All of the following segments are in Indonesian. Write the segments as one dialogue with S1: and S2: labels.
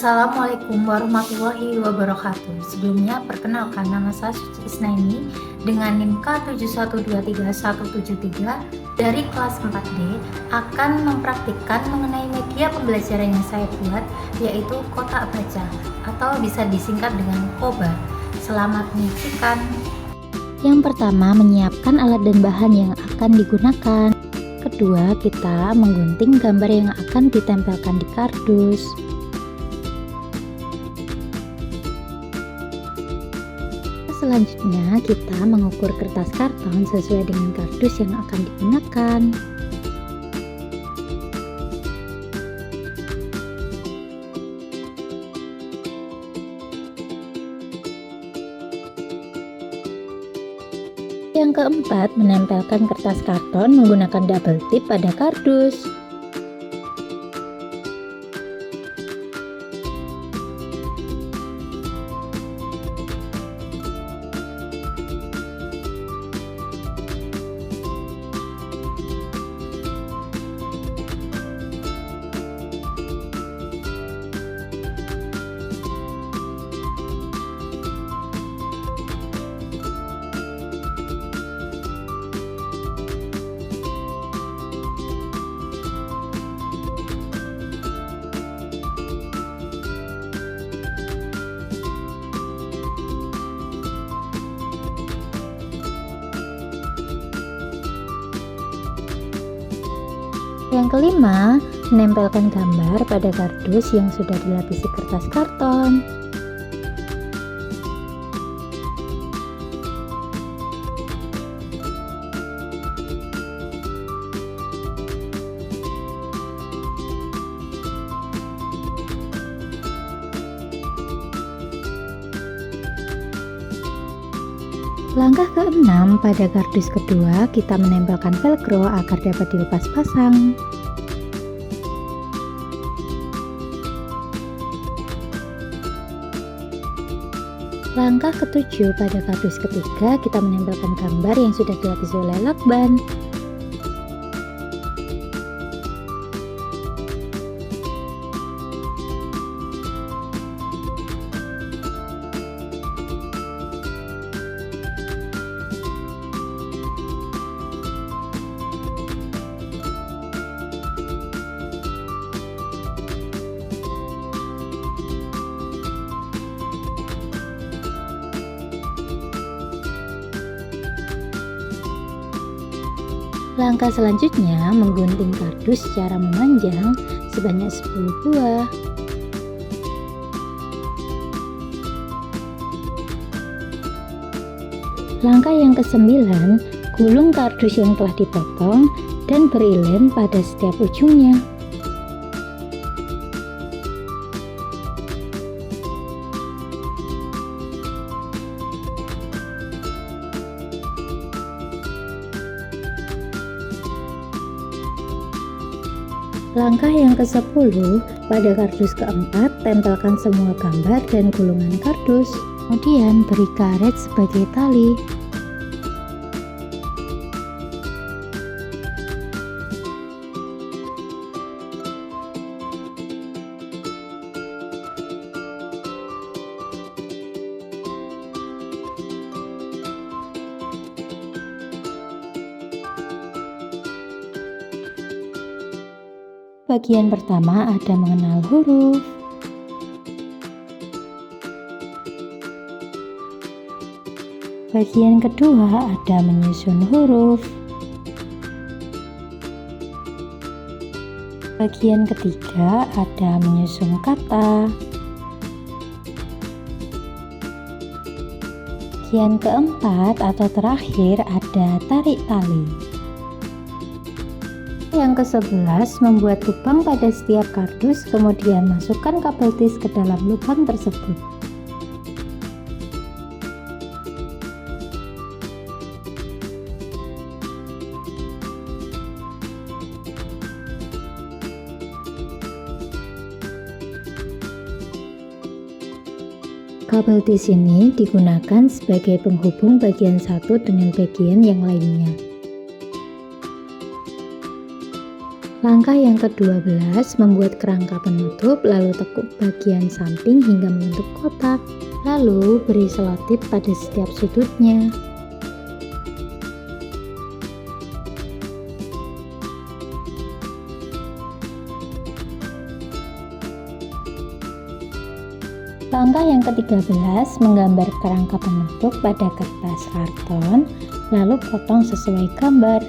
S1: Assalamualaikum warahmatullahi wabarakatuh. Sebelumnya perkenalkan, nama saya Suci Isnaini dengan NIM K71231173 dari kelas 4D akan mempraktikkan mengenai media pembelajaran yang saya buat, yaitu kotak baca atau bisa disingkat dengan KOBA. Selamat menyaksikan.
S2: Yang pertama, menyiapkan alat dan bahan yang akan digunakan. Kedua, kita menggunting gambar yang akan ditempelkan di kardus. Selanjutnya, kita mengukur kertas karton sesuai dengan kardus yang akan digunakan. Yang keempat, menempelkan kertas karton menggunakan double tip pada kardus. Yang kelima, menempelkan gambar pada kardus yang sudah dilapisi kertas karton. Langkah keenam, pada kardus kedua kita menempelkan velcro agar dapat dilepas pasang. Langkah ketujuh, pada kardus ketiga kita menempelkan gambar yang sudah dilapisi oleh lakban. Langkah selanjutnya, menggunting kardus secara memanjang sebanyak 10 buah. Langkah yang kesembilan, gulung kardus yang telah dipotong dan beri lem pada setiap ujungnya. Langkah yang ke-10, pada kardus keempat, tempelkan semua gambar dan gulungan kardus. Kemudian beri karet sebagai tali. Bagian pertama ada mengenal huruf. Bagian kedua ada menyusun huruf. Bagian ketiga ada menyusun kata. Bagian keempat atau terakhir ada tarik tali. Yang ke-11, membuat lubang pada setiap kardus, kemudian masukkan kabel tis ke dalam lubang tersebut. Kabel tis ini digunakan sebagai penghubung bagian satu dengan bagian yang lainnya. Langkah yang ke-12, membuat kerangka penutup, lalu tekuk bagian samping hingga membentuk kotak, lalu beri selotip pada setiap sudutnya. Langkah yang ke-13, menggambar kerangka penutup pada kertas karton, lalu potong sesuai gambar.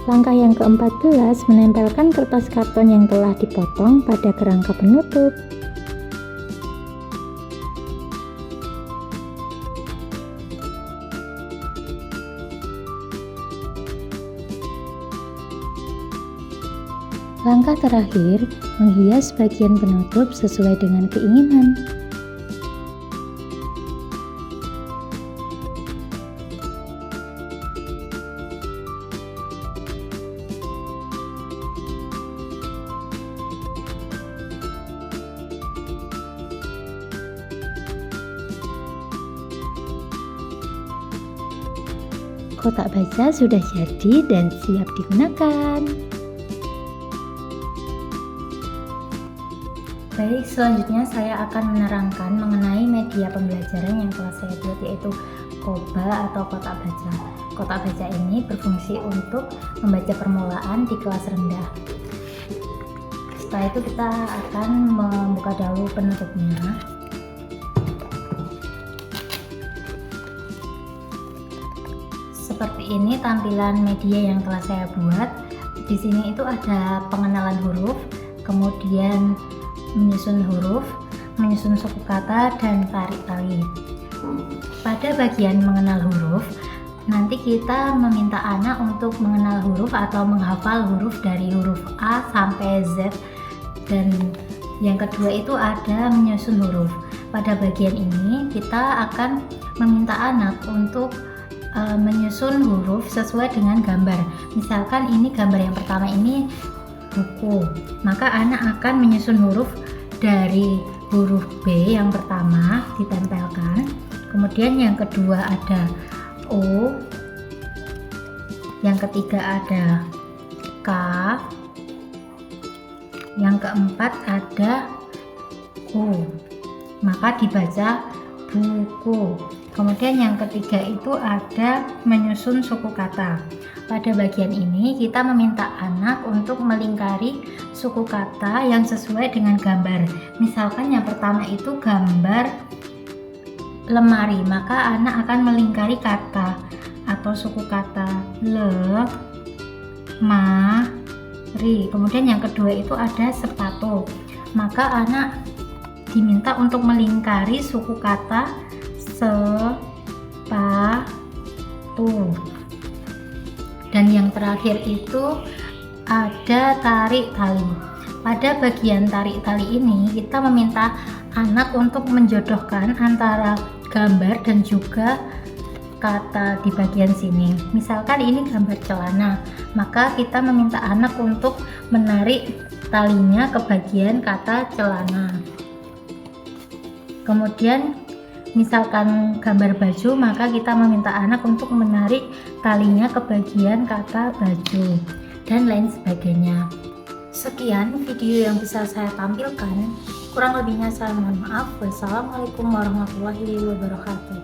S2: Langkah yang ke-14, menempelkan kertas karton yang telah dipotong pada kerangka penutup. Langkah terakhir, menghias bagian penutup sesuai dengan keinginan. Kotak baca sudah jadi dan siap digunakan.
S1: Baik, selanjutnya saya akan menerangkan mengenai media pembelajaran yang telah saya buat, yaitu Koba atau kotak baca. Kotak baca ini berfungsi untuk membaca permulaan di kelas rendah. Setelah itu kita akan membuka dahulu penutupnya. Seperti ini tampilan media yang telah saya buat. Di sini itu ada pengenalan huruf, kemudian menyusun huruf, menyusun suku kata, dan tarik tali. Pada bagian mengenal huruf, nanti kita meminta anak untuk mengenal huruf atau menghafal huruf dari huruf A sampai Z. Dan yang kedua itu ada menyusun huruf. Pada bagian ini kita akan meminta anak untuk menyusun huruf sesuai dengan gambar. Misalkan ini gambar yang pertama ini buku, maka anak akan menyusun huruf dari huruf B yang pertama ditempelkan, kemudian yang kedua ada O, yang ketiga ada K, yang keempat ada U, maka dibaca buku. Kemudian yang ketiga itu ada menyusun suku kata. Pada bagian ini kita meminta anak untuk melingkari suku kata yang sesuai dengan gambar. Misalkan yang pertama itu gambar lemari, maka anak akan melingkari kata atau suku kata ri. Kemudian yang kedua itu ada sepatu, maka anak diminta untuk melingkari suku kata sepatu. Dan yang terakhir itu ada tarik tali. Pada bagian tarik tali ini kita meminta anak untuk menjodohkan antara gambar dan juga kata di bagian sini. Misalkan ini gambar celana, maka kita meminta anak untuk menarik talinya ke bagian kata celana. Kemudian misalkan gambar baju, maka kita meminta anak untuk menarik talinya ke bagian kata baju, dan lain sebagainya. Sekian video yang bisa saya tampilkan. Kurang lebihnya saya mohon maaf. Wassalamualaikum warahmatullahi wabarakatuh.